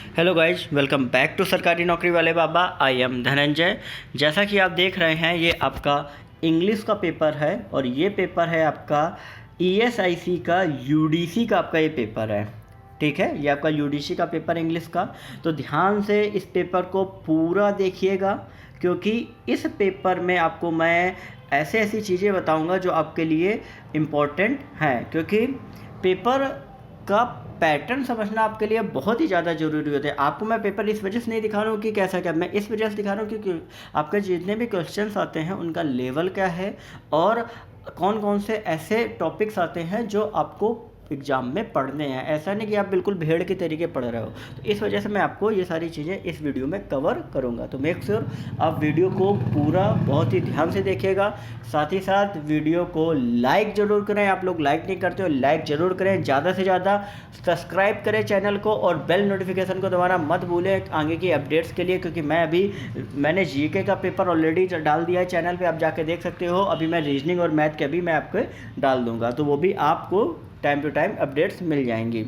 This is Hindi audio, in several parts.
Hello guys, welcome back to सरकारी नौकरी वाले बाबा। I am Dhananjay. जैसा कि आप देख रहे हैं, ये आपका इंग्लिश का पेपर है और ये पेपर है आपका ईएसआईसी का, यूडीसी का आपका ये पेपर है। ठीक है, ये आपका यूडीसी का पेपर इंग्लिश का। तो ध्यान से इस पेपर को पूरा देखिएगा, क्योंकि इस पेपर में आपको मैं ऐसी चीज़ें बताऊंगा जो आपके लिए इम्पोर्टेंट हैं, क्योंकि पेपर का पैटर्न समझना आपके लिए बहुत ही ज़्यादा ज़रूरी होता है। आपको मैं पेपर इस वजह से नहीं दिखा रहा हूँ कि कैसा क्या, मैं इस वजह से दिखा रहा हूँ क्योंकि आपके जितने भी क्वेश्चंस आते हैं उनका लेवल क्या है और कौन कौन से ऐसे टॉपिक्स आते हैं जो आपको एग्ज़ाम में पढ़ने हैं। ऐसा नहीं कि आप बिल्कुल भेड़ के तरीके पढ़ रहे हो। तो इस वजह से मैं आपको ये सारी चीज़ें इस वीडियो में कवर करूँगा। तो मेक श्योर आप वीडियो को पूरा बहुत ही ध्यान से देखिएगा। साथ ही साथ वीडियो को लाइक ज़रूर करें। आप लोग लाइक नहीं करते हो, लाइक ज़रूर करें। ज़्यादा से ज़्यादा सब्सक्राइब करें चैनल को और बेल नोटिफिकेशन को दबाना मत भूलें आगे की अपडेट्स के लिए, क्योंकि मैंने जीके का पेपर ऑलरेडी डाल दिया है चैनल पे, आप जाके देख सकते हो। अभी मैं रीजनिंग और मैथ के भी मैं आपको डाल दूँगा, तो वो भी आपको टाइम टू टाइम अपडेट्स मिल जाएंगी।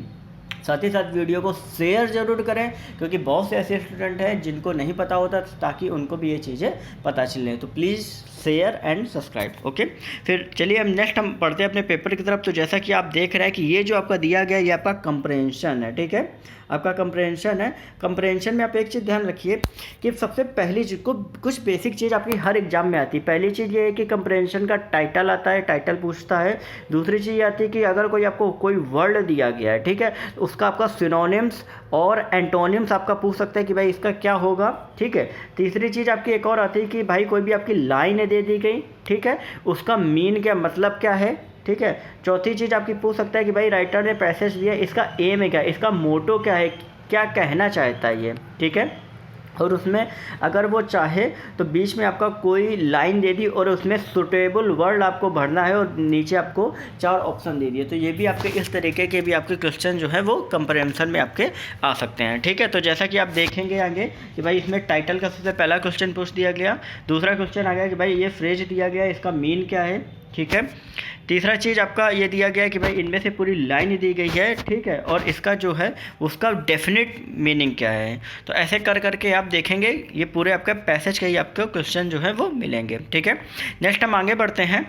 साथ ही साथ वीडियो को शेयर ज़रूर करें, क्योंकि बहुत से ऐसे स्टूडेंट हैं जिनको नहीं पता होता, ताकि उनको भी ये चीज़ें पता चलें। तो please share and subscribe. Okay, फिर चलिए हम पढ़ते हैं अपने पेपर की तरफ। तो जैसा कि आप देख रहे हैं कि ये जो आपका दिया गया ये आपका कंप्रहेंशन है। ठीक है, आपका कंप्रहेंशन है। कंप्रहेंशन में आप एक चीज़ ध्यान रखिए कि सबसे पहली चीज़ को कुछ बेसिक चीज़ आपकी हर एग्जाम में आती है। पहली चीज़ ये है कि कंप्रहेंशन का टाइटल आता है, टाइटल पूछता है। दूसरी चीज़ आती है कि अगर आपको कोई वर्ड दिया गया है, ठीक है, तो उसका आपका सिनोनिम्स और एंटोनिम्स आपका पूछ सकते हैं कि भाई इसका क्या होगा। ठीक है, तीसरी चीज़ आपकी एक और आती है कि भाई कोई भी आपकी लाइन दे दी गई, ठीक है, उसका मीन क्या, मतलब क्या है। ठीक है, चौथी चीज़ आपकी पूछ सकता है कि भाई राइटर ने पैसेज दिया, इसका एम है क्या, इसका मोटो क्या है, क्या कहना चाहता है ये। ठीक है, और उसमें अगर वो चाहे तो बीच में आपका कोई लाइन दे दी और उसमें सुटेबल वर्ड आपको भरना है और नीचे आपको 4 ऑप्शन दे दिए। तो ये भी आपके इस तरीके के भी आपके क्वेश्चन जो है वो कंप्रहेंशन में आपके आ सकते हैं। ठीक है, तो जैसा कि आप देखेंगे आगे कि भाई इसमें टाइटल का सबसे पहला क्वेश्चन पूछ दिया गया। दूसरा क्वेश्चन आ गया कि भाई ये फ्रेज दिया गया, इसका मीन क्या है। ठीक है, तीसरा चीज़ आपका ये दिया गया है कि भाई इनमें से पूरी लाइन दी गई है, ठीक है, और इसका जो है उसका डेफिनेट मीनिंग क्या है। तो ऐसे कर करके आप देखेंगे ये पूरे आपका पैसेज के ही आपको क्वेश्चन जो है वो मिलेंगे। ठीक है, नेक्स्ट हम आगे बढ़ते हैं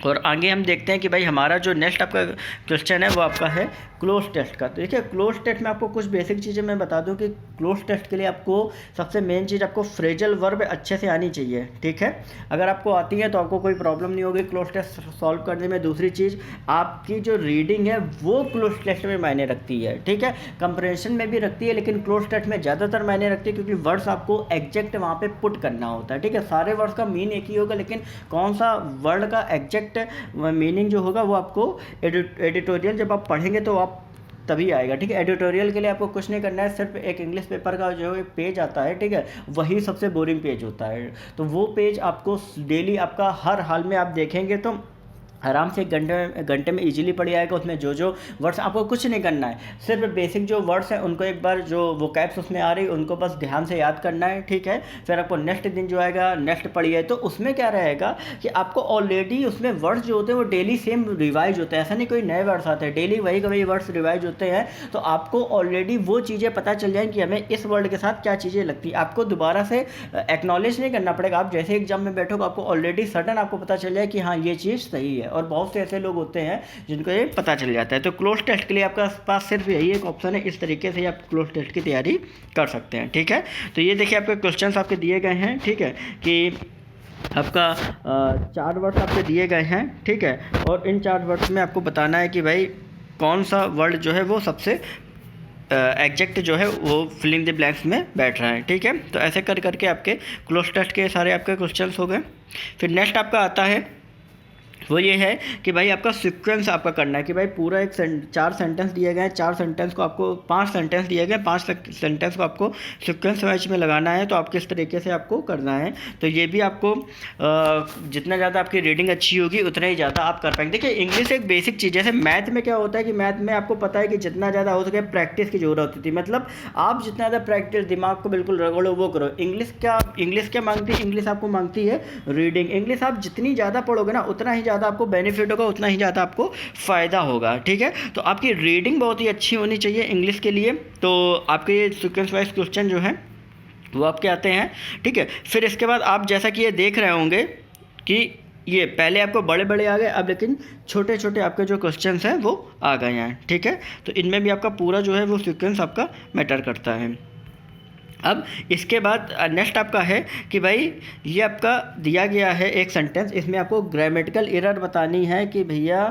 और आगे हम देखते हैं कि भाई हमारा जो नेक्स्ट आपका क्वेश्चन है वो आपका है क्लोज टेस्ट का। तो देखिए, क्लोज टेस्ट में आपको कुछ बेसिक चीज़ें मैं बता दूं कि क्लोज टेस्ट के लिए आपको सबसे मेन चीज़ आपको फ्रेजल वर्ब अच्छे से आनी चाहिए। ठीक है, अगर आपको आती है तो आपको कोई प्रॉब्लम नहीं होगी क्लोज टेस्ट सॉल्व करने में। दूसरी चीज़, आपकी जो रीडिंग है वो क्लोज टेस्ट में मायने रखती है। ठीक है, कंप्रहेंशन में भी रखती है, लेकिन क्लोज टेस्ट में ज़्यादातर मायने रखती है, क्योंकि वर्ड्स आपको एग्जैक्ट वहाँ पर पुट करना होता है। ठीक है, सारे वर्ड्स का मीन एक ही होगा, लेकिन कौन सा वर्ड का एग्जैक्ट मीनिंग जो होगा वो आपको एडिटोरियल जब आप पढ़ेंगे तो आप तभी आएगा। ठीक है, एडिटोरियल के लिए आपको कुछ नहीं करना है, सिर्फ एक इंग्लिश पेपर का जो एक पेज आता है, ठीक है, वही सबसे बोरिंग पेज होता है। तो वो पेज आपको डेली आपका हर हाल में आप देखेंगे तो आराम से घंटे में इजीली पढ़ जाएगा। उसमें जो वर्ड्स आपको कुछ नहीं करना है, सिर्फ बेसिक जो वर्ड्स हैं उनको एक बार जो वोकैब्स उसमें आ रही उनको बस ध्यान से याद करना है। ठीक है, फिर आपको नेक्स्ट दिन जो आएगा नेक्स्ट पढ़िए, तो उसमें क्या रहेगा कि आपको ऑलरेडी उसमें वर्ड्स जो होते हैं वो डेली सेम रिवाइज होते हैं। ऐसा नहीं कोई नए वर्ड्स आते हैं, डेली वही वर्ड्स रिवाइज होते हैं। तो आपको ऑलरेडी वो चीज़ें पता चल जाएँ कि हमें इस वर्ड के साथ क्या चीज़ें लगती हैं। आपको दोबारा से एक्नॉलेज नहीं करना पड़ेगा। आप जैसे एग्जाम में बैठोगे आपको ऑलरेडी सडन आपको पता चल जाए कि हाँ ये चीज़ सही है, और बहुत से ऐसे लोग होते हैं जिनको ये पता चल जाता है। तो क्लोज टेस्ट के लिए आपका पास सिर्फ यही एक ऑप्शन है, इस तरीके से आप क्लोज टेस्ट की तैयारी कर सकते हैं। ठीक है, तो ये देखिए आपके क्वेश्चंस आपके दिए गए हैं। ठीक है, कि आपका 4 वर्ड्स आपके दिए गए हैं। ठीक है, और इन 4 वर्ड्स में आपको बताना है कि भाई कौन सा वर्ड जो है वो सबसे एग्जैक्ट जो है वो फिल इन द ब्लैंक्स में बैठ रहा है। ठीक है, तो ऐसे कर करके आपके क्लोज टेस्ट के सारे आपके क्वेश्चंस हो गए। फिर नेक्स्ट आपका आता है वो ये है कि भाई आपका सीक्वेंस आपका करना है कि भाई पूरा 4 सेंटेंस दिए गए हैं, 4 सेंटेंस को आपको 5 सेंटेंस दिए गए, 5 सेंटेंस को आपको सीक्वेंस वाइज में लगाना है। तो आप किस तरीके से आपको करना है, तो ये भी आपको जितना ज़्यादा आपकी रीडिंग अच्छी होगी उतना ही ज़्यादा आप कर पाएंगे। देखिए, इंग्लिश एक बेसिक चीज़ है। जैसे मैथ में क्या होता है कि मैथ में आपको पता है कि जितना ज़्यादा हो सके प्रैक्टिस की ज़रूरत होती है। मतलब आप जितना ज़्यादा प्रैक्टिस, दिमाग को बिल्कुल रगड़ो वो करो। इंग्लिश क्या मांगती है, इंग्लिश आपको मांगती है रीडिंग। इंग्लिश आप जितनी ज़्यादा पढ़ोगे ना उतना ही ज़्यादा आपको बेनिफिट होगा, उतना ही ज़्यादा आपको फ़ायदा होगा। ठीक है, तो आपकी रीडिंग बहुत ही अच्छी होनी चाहिए इंग्लिश के लिए। तो आपके ये सीक्वेंस वाइज क्वेश्चन जो हैं वो आपके आते हैं। ठीक है, फिर इसके बाद आप जैसा कि ये देख रहे होंगे कि ये पहले आपको बड़े बड़े आ गए, अब लेकिन छोटे छोटे आपके जो क्वेश्चंस हैं वो आ गए हैं। ठीक है, तो इनमें भी आपका पूरा जो है वो सीक्वेंस आपका मैटर करता है। अब इसके बाद नेक्स्ट आपका है कि भाई ये आपका दिया गया है एक सेंटेंस, इसमें आपको ग्रामेटिकल एरर बतानी है कि भैया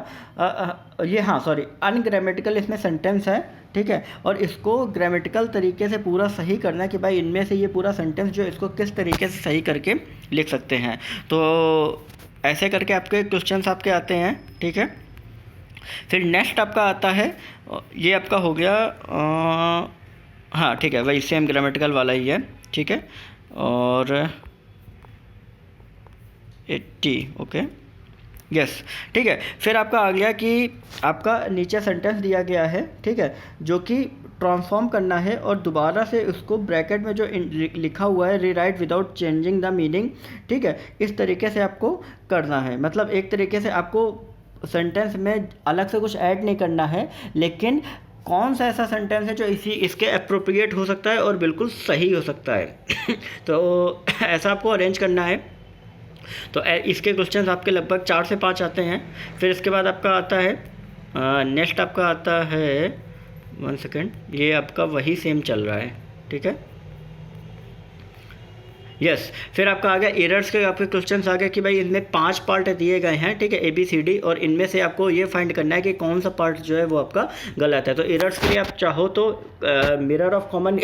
ये हाँ सॉरी अनग्रामेटिकल इसमें सेंटेंस है। ठीक है, और इसको ग्रामेटिकल तरीके से पूरा सही करना है कि भाई इनमें से ये पूरा सेंटेंस जो इसको किस तरीके से सही करके लिख सकते हैं। तो ऐसे करके आपके क्वेश्चंस आपके आते हैं। ठीक है, फिर नेक्स्ट आपका आता है, ये आपका हो गया हाँ ठीक है, वही सेम ग्रामेटिकल वाला ही है। ठीक है, और 80 ओके यस। ठीक है, फिर आपका आ गया कि आपका नीचे सेंटेंस दिया गया है। ठीक है, जो कि ट्रांसफॉर्म करना है और दोबारा से उसको ब्रैकेट में जो लिखा हुआ है rewrite without changing the meaning. ठीक है, इस तरीके से आपको करना है, मतलब एक तरीके से आपको सेंटेंस में अलग से कुछ ऐड नहीं करना है, लेकिन कौन सा ऐसा सेंटेंस है जो इसके अप्रोप्रिएट हो सकता है और बिल्कुल सही हो सकता है तो ऐसा आपको अरेंज करना है। तो इसके क्वेश्चंस आपके लगभग 4 से 5 आते हैं। फिर इसके बाद आपका आता है नेक्स्ट आपका आता है 1 सेकेंड, ये आपका वही सेम चल रहा है। ठीक है यस, फिर आपका आ गया एरर्स के आपके क्वेश्चंस आ गए कि भाई इनमें 5 पार्ट दिए गए हैं। ठीक है, ABCD, और इनमें से आपको ये फाइंड करना है कि कौन सा पार्ट जो है वो आपका गलत है। तो एरर्स के लिए आप चाहो तो मिरर ऑफ कॉमन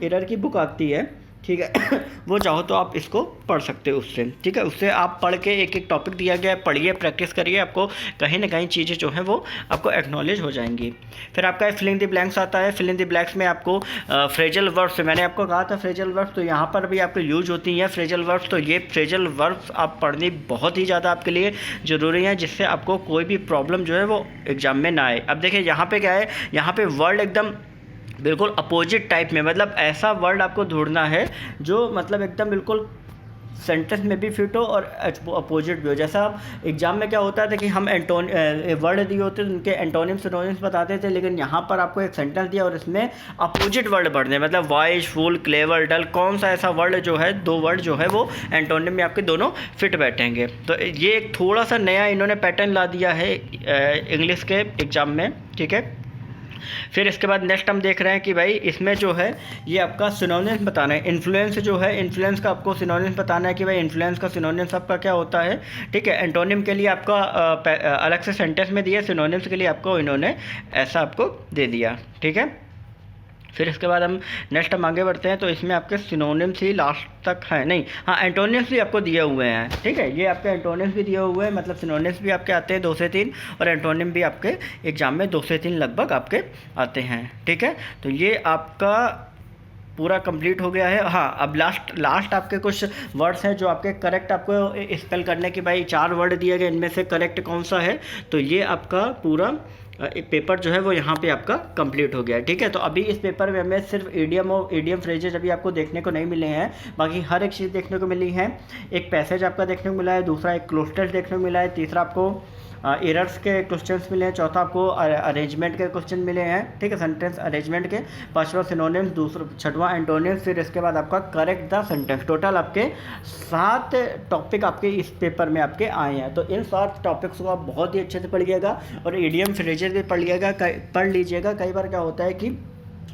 एरर की बुक आती है। ठीक है वो चाहो तो आप इसको पढ़ सकते हो उससे। ठीक है, उससे आप पढ़ के एक एक टॉपिक दिया गया है, पढ़िए, प्रैक्टिस करिए, आपको कहीं ना कहीं चीज़ें जो हैं वो आपको एक्नॉलेज हो जाएंगी। फिर आपका फिलिंग द ब्लैंक्स आता है। फिलिंग द ब्लैंक्स में आपको फ्रेजल वर्ब्स, मैंने आपको कहा था फ्रेजल वर्ब्स, तो यहाँ पर भी आपको यूज होती हैं फ्रेजल वर्ब्स। तो ये फ्रेजल वर्ब्स आप पढ़नी बहुत ही ज़्यादा आपके लिए ज़रूरी है, जिससे आपको कोई भी प्रॉब्लम जो है वो एग्जाम में ना आए। अब देखिए यहाँ पे क्या है, यहाँ पे वर्ड एकदम बिल्कुल अपोजिट टाइप में, मतलब ऐसा वर्ड आपको ढूंढना है जो मतलब एकदम बिल्कुल सेंटेंस में भी फिट हो और अपोजिट भी हो। जैसा अब एग्जाम में क्या होता है कि हम वर्ड दिए होते थे, उनके एंटोनिम्स सिनोनिम्स बताते थे, लेकिन यहाँ पर आपको एक सेंटेंस दिया और इसमें अपोजिट वर्ड पढ़ने, मतलब वाइज, फुल, क्लेवर, डल, कौन सा ऐसा वर्ड जो है, 2 वर्ड जो है वो एंटोनिम में आपके दोनों फिट बैठेंगे। तो ये एक थोड़ा सा नया इन्होंने पैटर्न ला दिया है इंग्लिश के एग्ज़ाम में। ठीक है, फिर इसके बाद नेक्स्ट हम देख रहे हैं कि भाई इसमें जो है ये आपका सिनोनिम्स बताना है। इन्फ्लुएंस जो है, इन्फ्लुएंस का आपको सिनोनिम्स बताना है कि भाई इन्फ्लुएंस का सिनोनिम्स आपका क्या होता है। ठीक है, एंटोनिम के लिए आपका अलग से सेंटेंस में दिया, सिनोनिम्स के लिए आपको इन्होंने ऐसा आपको दे दिया। ठीक है, फिर इसके बाद हम नेक्स्ट हम आगे बढ़ते हैं। तो इसमें आपके सिनोनिम्स ही लास्ट तक है, नहीं हाँ एंटोनिम्स भी आपको दिए हुए हैं। ठीक है, ये आपके एंटोनिम्स भी दिए हुए हैं, मतलब सिनोनिम्स भी आपके आते हैं 2 से 3 और एंटोनिम भी आपके एग्जाम में 2 से 3 लगभग आपके आते हैं। ठीक है, तो ये आपका पूरा कंप्लीट हो गया है। हाँ, अब लास्ट आपके कुछ वर्ड्स हैं जो आपके करेक्ट आपको स्पेल करने की, भाई 4 वर्ड दिए गए, इनमें से करेक्ट कौन सा है। तो ये आपका पूरा पेपर जो है वो यहाँ पे आपका कंप्लीट हो गया है। ठीक है, तो अभी इस पेपर में हमें सिर्फ ईडियम और ईडियम फ्रेजेज अभी आपको देखने को नहीं मिले हैं, बाकी हर एक चीज़ देखने को मिली है। एक पैसेज आपका देखने को मिला है, दूसरा एक क्लोज टेस्ट देखने को मिला है, तीसरा आपको एरर्स के क्वेश्चंस मिले हैं, चौथा आपको अरेंजमेंट के क्वेश्चन मिले हैं। ठीक है, सेंटेंस अरेंजमेंट के, पांचवा सिनोनिम्स, दूसरा छठवां एंटोनिम्स, फिर इसके बाद आपका करेक्ट द सेंटेंस। टोटल आपके 7 टॉपिक आपके इस पेपर में आपके आए हैं। तो इन 7 टॉपिक्स को आप बहुत ही अच्छे से पढ़िएगा और ईडियम फ्रेजेस भी पढ़ लीजिएगा। कई बार क्या होता है कि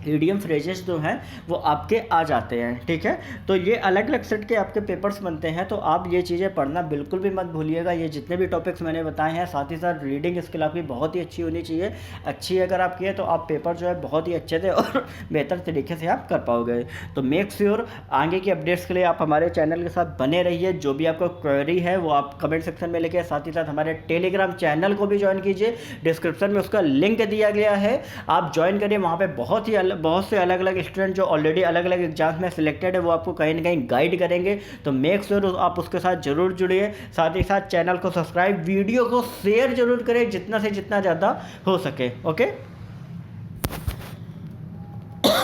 ईडियम फ्रेजेस जो हैं वो आपके आ जाते हैं। ठीक है, तो ये अलग अलग सेट के आपके पेपर्स बनते हैं, तो आप ये चीज़ें पढ़ना बिल्कुल भी मत भूलिएगा। ये जितने भी टॉपिक्स मैंने बताए हैं, साथ ही साथ रीडिंग स्किल आपकी बहुत ही अच्छी होनी चाहिए। अच्छी अगर आप किए तो आप पेपर जो है बहुत ही अच्छे से और बेहतर तरीके से आप कर पाओगे। तो मेक श्योर आगे की अपडेट्स के लिए आप हमारे चैनल के साथ बने रहिए। जो भी आपको क्वेरी है वो आप कमेंट सेक्शन में लिखिए, साथ ही साथ हमारे टेलीग्राम चैनल को भी ज्वाइन कीजिए, डिस्क्रिप्शन में उसका लिंक दिया गया है, आप ज्वाइन करिए। वहाँ पर बहुत से अलग अलग स्टूडेंट जो ऑलरेडी अलग अलग एग्जाम्स में सिलेक्टेड है वो आपको कहीं ना कहीं गाइड करेंगे। तो मेक श्योर आप उसके साथ जरूर जुड़िए। साथ ही साथ चैनल को सब्सक्राइब, वीडियो को शेयर जरूर करें जितना से जितना ज़्यादा हो सके। ओके।